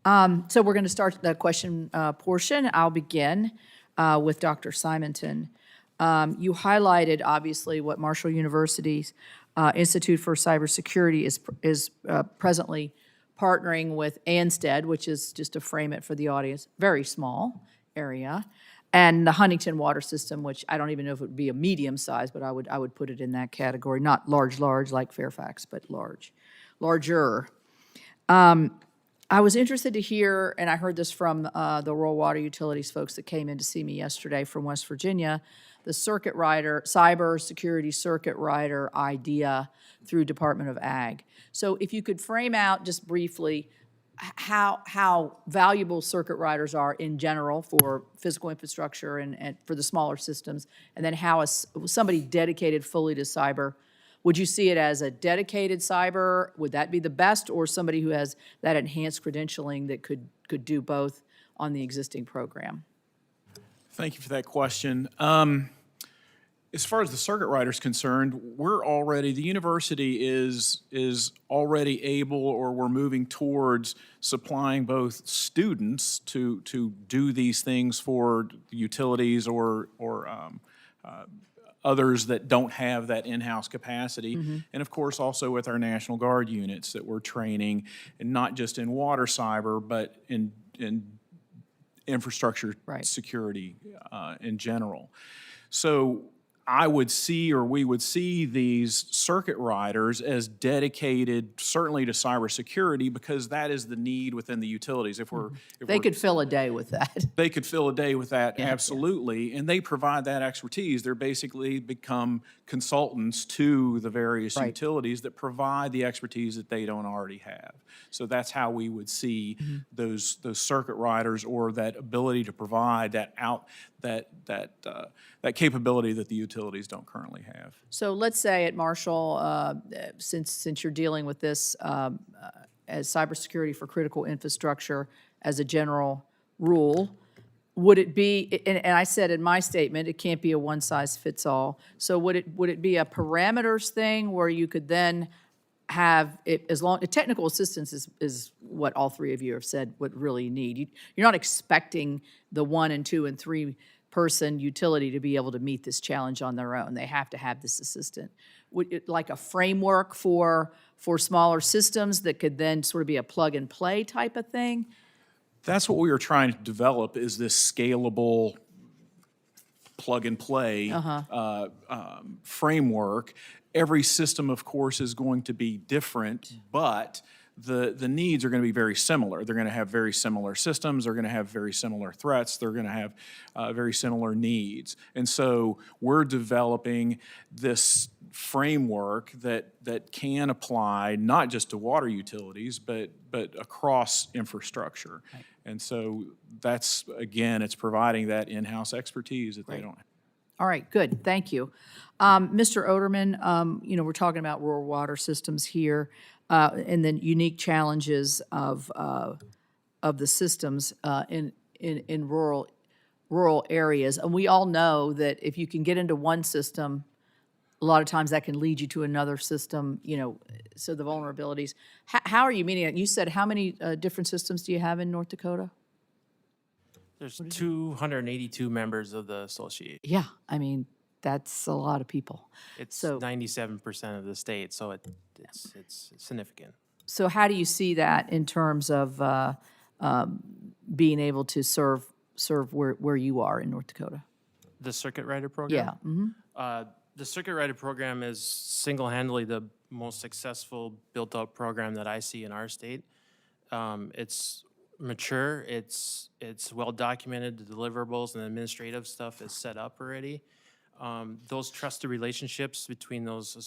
So we're going to start the question portion. I'll begin with Dr. Simonton. You highlighted, obviously, what Marshall University's Institute for Cybersecurity is presently partnering with ANSTED, which is, just to frame it for the audience, very small area, and the Huntington Water System, which I don't even know if it would be a medium size, but I would put it in that category, not large like Fairfax, but larger. I was interested to hear, and I heard this from the rural water utilities folks that came in to see me yesterday from West Virginia, the circuit rider, cybersecurity circuit rider idea through Department of Ag. So if you could frame out just briefly how valuable circuit riders are in general for physical infrastructure and for the smaller systems, and then how somebody dedicated fully to cyber, would you see it as a dedicated cyber? Would that be the best, or somebody who has that enhanced credentialing that could do both on the existing program? Thank you for that question. As far as the circuit rider is concerned, the university is already able, or we're moving towards supplying both students to do these things for utilities or others that don't have that in-house capacity. Mm-hmm. And of course, also with our National Guard units that we're training, and not just in water cyber, but in infrastructure security in general. So I would see, or we would see, these circuit riders as dedicated certainly to cybersecurity, because that is the need within the utilities. They could fill a day with that. They could fill a day with that, absolutely. And they provide that expertise. They're basically become consultants to the various utilities that provide the expertise that they don't already have. So that's how we would see those circuit riders, or that ability to provide that capability that the utilities don't currently have. So let's say at Marshall, since you're dealing with this as cybersecurity for critical infrastructure as a general rule, would it be, and I said in my statement, it can't be a one-size-fits-all, so would it be a parameters thing where you could then have it, as long technical assistance is what all three of you have said what really you need. You're not expecting the 1 and 2 and 3 person utility to be able to meet this challenge on their own. They have to have this assistant. Would it, like a framework for smaller systems that could then sort of be a plug and play type of thing? That's what we were trying to develop, is this scalable plug and play framework. Every system, of course, is going to be different, but the needs are going to be very similar. They're going to have very similar systems. They're going to have very similar threats. They're going to have very similar needs. And so we're developing this framework that can apply not just to water utilities, but across infrastructure. Right. And so that's, again, it's providing that in-house expertise that they don't have. All right, good, thank you. Mr. Oderman, we're talking about rural water systems here, and the unique challenges of the systems in rural areas. And we all know that if you can get into one system, a lot of times that can lead you to another system, so the vulnerabilities. How are you meeting it? You said how many different systems do you have in North Dakota? There's 282 members of the association. Yeah, I mean, that's a lot of people. It's 97% of the state, so it's significant. So how do you see that in terms of being able to serve where you are in North Dakota? The Circuit Rider program? Yeah. Mm-hmm. The Circuit Rider program is single-handedly the most successful built-out program that I see in our state. It's mature, it's well documented, the deliverables and administrative stuff is set up already. Those trusted relationships between those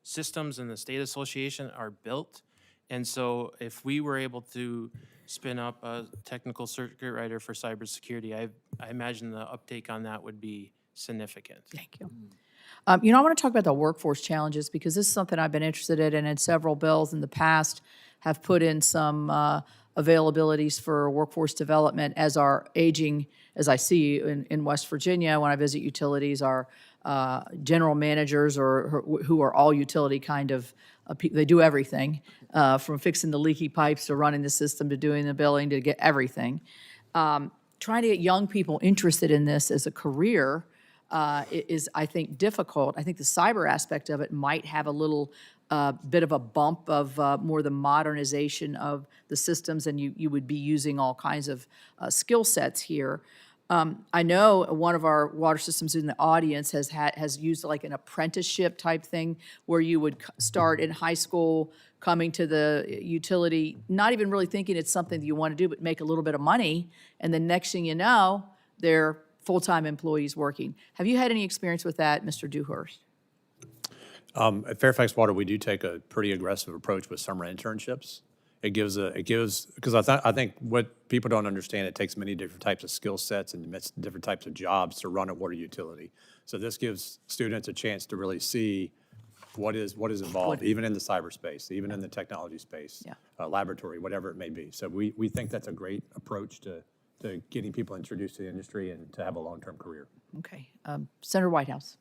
systems and the state association are built. And so if we were able to spin up a technical circuit rider for cybersecurity, I imagine the uptake on that would be significant. Thank you. I want to talk about the workforce challenges, because this is something I've been interested in, and several bills in the past have put in some availabilities for workforce development as our aging, as I see in West Virginia when I visit utilities, our general managers or who are all utility kind of, they do everything, from fixing the leaky pipes to running the system to doing the billing to get everything. Trying to get young people interested in this as a career is, I think, difficult. I think the cyber aspect of it might have a little bit of a bump of more the modernization of the systems, and you would be using all kinds of skill sets here. I know one of our water systems in the audience has used like an apprenticeship type thing where you would start in high school, coming to the utility, not even really thinking it's something that you want to do, but make a little bit of money, and then next thing you know, they're full-time employees working. Have you had any experience with that, Mr. Dewhurst? At Fairfax Water, we do take a pretty aggressive approach with summer internships. Because I think what people don't understand, it takes many different types of skill sets and different types of jobs to run a water utility. So this gives students a chance to really see what is involved, even in the cyberspace, even in the technology space, laboratory, whatever it may be. So we think that's a great approach to getting people introduced to the industry and to have a long-term career. Okay. Senator Whitehouse.